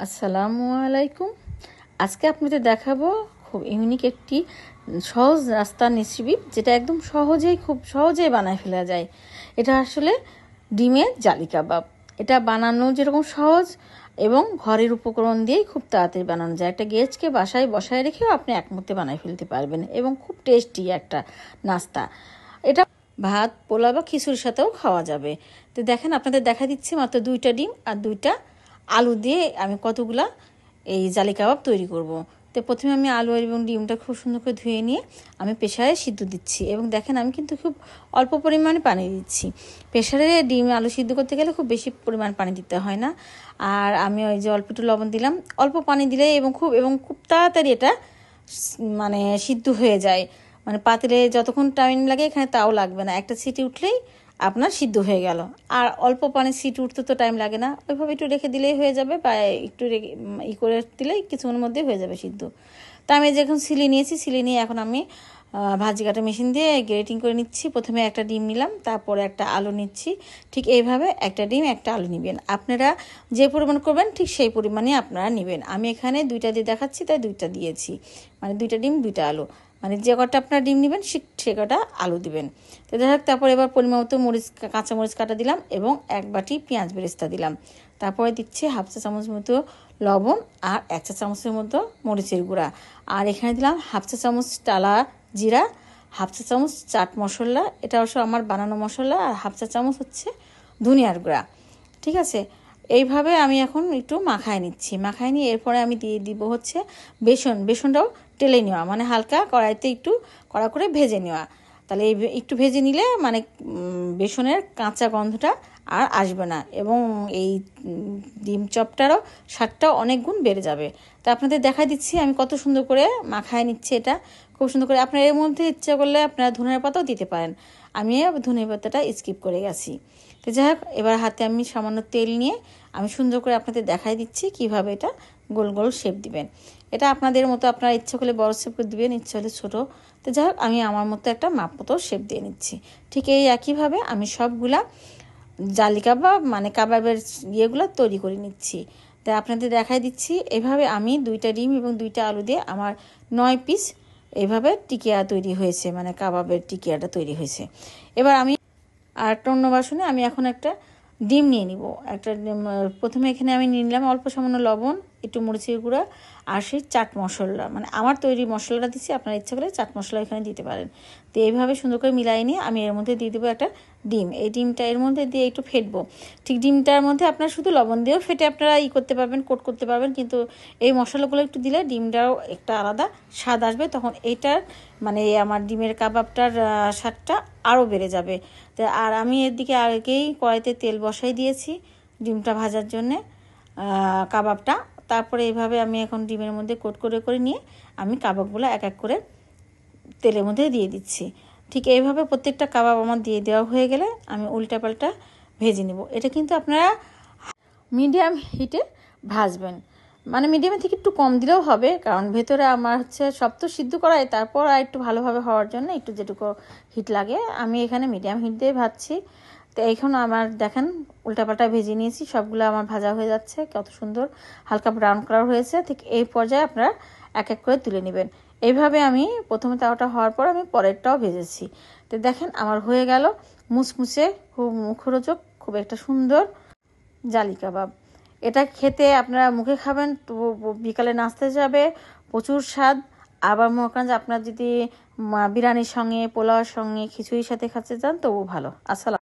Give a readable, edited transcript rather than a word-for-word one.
আসসালামু আলাইকুম। আজকে আপনাদের দেখাবো খুব ইউনিক একটি সহজ রাস্তার রেসিপি, যেটা একদম খুব সহজেই বানায় ফেলা যায়। এটা আসলে ডিমের জালি কাবাব। এটা বানানো যেরকম সহজ এবং ঘরের উপকরণ দিয়েই খুব তাড়াতাড়ি বানানো যায়। একটা গেস্টকে বাসায় বসায় রেখেও আপনি এক মুহূর্তে বানায় ফেলতে পারবেন এবং খুব টেস্টি একটা নাস্তা। এটা ভাত, পোলাও বা খিচুড়ির সাথেও খাওয়া যাবে। তো দেখেন, আপনাদের দেখা দিচ্ছি মাত্র 2টা ডিম আর 2টা আলু দিয়ে আমি কতগুলা এই জালি কাবাব তৈরি করব। তো প্রথমে আমি আলু এবং ডিমটা খুব সুন্দর করে ধুয়ে নিয়ে আমি প্রেসারে সিদ্ধ দিচ্ছি। এবং দেখেন, আমি কিন্তু খুব অল্প পরিমাণে পানি দিচ্ছি। প্রেসারে ডিম আলু সিদ্ধ করতে গেলে খুব বেশি পরিমাণ পানি দিতে হয় না। আর আমি ওই যে অল্প একটু লবণ দিলাম, অল্প পানি দিলে খুব তাড়াতাড়ি এটা মানে সিদ্ধ হয়ে যায়। মানে পাতিলে যতক্ষণ টাইম লাগে এখানে তাও লাগবে না, একটা সিটি উঠলেই আপনার সিদ্ধ হয়ে গেল। আর অল্প পানি সিটি উঠতে তো টাইম লাগে না, ওইভাবে একটু রেখে দিলেই হয়ে যাবে, বা একটু করে দিলেই কিছুক্ষণের মধ্যে হয়ে যাবে সিদ্ধ। তা আমি যখন সিলি নিয়ে এখন আমি ভাজি কাটা মেশিন দিয়ে গ্রেটিং করে নিচ্ছি। প্রথমে একটা ডিম নিলাম, তারপরে একটা আলু নিচ্ছি। ঠিক এইভাবে একটা ডিম একটা আলু নেবেন। আপনারা যে পরিমাণ করবেন ঠিক সেই পরিমাণে আপনারা নেবেন। আমি এখানে 2টা দিয়ে দেখাচ্ছি, তাই 2টা দিয়েছি। মানে 2টা ডিম 2টা আলু, মানে যে কটা আপনারা ডিম নেবেন সে কটা আলু দিবেন। তো যাই হোক, তারপর এবার পরিমাণ মতো কাঁচা মরিচ কাটা দিলাম এবং 1 বাটি পেঁয়াজ বেরেস্তা দিলাম। তারপরে দিচ্ছি 1/2 চা চামচ মতো লবণ আর 1 চা চামচের মতো মরিচের গুঁড়া। আর এখানে দিলাম 1/2 চা চামচ টালা জিরা, 1/2 চা চামচ চাট মশলা, এটা অবশ্য আমার বানানো মশলা, আর 1/2 চা চামচ হচ্ছে ধনিয়ার গুঁড়া। ঠিক আছে, এইভাবে আমি এখন একটু মাখায় নিচ্ছি। মাখায় নিয়ে এরপরে আমি দিয়ে দিব হচ্ছে বেসনটাও টেলে নেওয়া, মানে হালকা কড়াইতে একটু কড়া করে ভেজে নেওয়া। তাহলে একটু ভেজে নিলে মানে বেসনের কাঁচা গন্ধটা আর আসবে না, এবং এই ডিম চপটারও স্বাদটাও অনেক গুণ বেড়ে যাবে। তো আপনাদের দেখা দিচ্ছি আমি কত সুন্দর করে মাখায় নিচ্ছি। এটা খুব সুন্দর করে, আপনার এর মধ্যে ইচ্ছা করলে আপনারা ধনের পাতাও দিতে পারেন। আমি ধনের পাতাটা স্কিপ করে গেছি। তো যাই হোক, এবার হাতে আমি সামান্য তেল নিয়ে আমি সুন্দর করে আপনাদের দেখাই দিচ্ছি কিভাবে এটা গোল গোল শেপ দিবেন। এটা আপনাদের মতো, আপনারা ইচ্ছা করলে বড় শেপ করে দিবেন, ইচ্ছা হলে ছোটো। তো যাই হোক, আমি আমার মতো একটা মাপ মতো শেপ দিয়ে নিচ্ছি। ঠিক এই একইভাবে আমি সবগুলা জালি কাবাব মানে কাবাবের ইয়েগুলো তৈরি করে নিচ্ছি। তাই আপনাদের দেখাই দিচ্ছি। এভাবে আমি 2টা ডিম এবং 2টা আলু দিয়ে আমার 9 পিস এভাবে টিকিয়া তৈরি হয়েছে, মানে কাবাবের টিকিয়াটা তৈরি হয়েছে। এবার আমি আর একটা অন্য বাসনে আমি এখন একটা ডিম নিয়ে নিব। প্রথমে এখানে আমি নিয়ে নিলাম অল্প সামান্য লবণ, একটু মরিচের গুঁড়া আর সেই চাট মশলা, মানে আমার তৈরি মশলাটা দিচ্ছি। আপনার ইচ্ছা করে চাট মশলা এখানে দিতে পারেন। তো এইভাবে সুন্দর করে মিলাই নিয়ে আমি এর মধ্যে দিয়ে দেবো একটা ডিম। এই ডিমটা এর মধ্যে দিয়ে একটু ফেটবো। ঠিক ডিমটার মধ্যে আপনার শুধু লবণ দিয়েও ফেটে আপনারা করতে পারবেন, কোট করতে পারবেন, কিন্তু এই মশলাগুলো একটু দিলে ডিমটাও একটা আলাদা স্বাদ আসবে। তখন এইটার মানে আমার ডিমের কাবাবটার স্বাদটা আরও বেড়ে যাবে। তো আর আমি এদিকে আগেই কড়াইতে তেল বসাই দিয়েছি ডিমটা ভাজার জন্যে কাবাবটা। তারপরে এইভাবে আমি এখন ডিমের মধ্যে কোট করে করে নিয়ে আমি কাবাবগুলো এক এক করে তেলের মধ্যে দিয়ে দিচ্ছি। ঠিক এইভাবে প্রত্যেকটা কাবাব আমার দিয়ে দেওয়া হয়ে গেলে আমি উল্টাপাল্টা ভেজে নেব। এটা কিন্তু আপনারা মিডিয়াম হিটে ভাজবেন, মানে মিডিয়ামের থেকে একটু কম দিলেও হবে, কারণ ভেতরে আমার হচ্ছে সব তো সিদ্ধ করাই, তারপর আর একটু ভালোভাবে হওয়ার জন্য একটু যেটুকু হিট লাগে আমি এখানে মিডিয়াম হিট দিয়ে ভাজছি। তো এখন আমার দেখেন উল্টাপাল্টা ভেজে নিয়েছি, সবগুলো আমার ভাজা হয়ে যাচ্ছে, কত সুন্দর হালকা ব্রাউন কালার হয়েছে। ঠিক এই পর্যায়ে আপনারা এক এক করে তুলে নেবেন। এইভাবে আমি প্রথমে তাওয়াটা হওয়ার পর আমি পরেরটাও ভেজেছি। তো দেখেন আমার হয়ে গেল মুসমুসে, খুব মুখরোচক, খুব একটা সুন্দর জালি কাবাব। এটা খেতে আপনারা মুখে খাবেন তো বিকালে নাচতে যাবে, প্রচুর স্বাদ। আবার মনে করেন যে আপনার যদি বিরিয়ানির সঙ্গে, পোলাওর সঙ্গে, খিচুড়ির সাথে খাচ্ছে চান তবু ভালো। আসসালাম।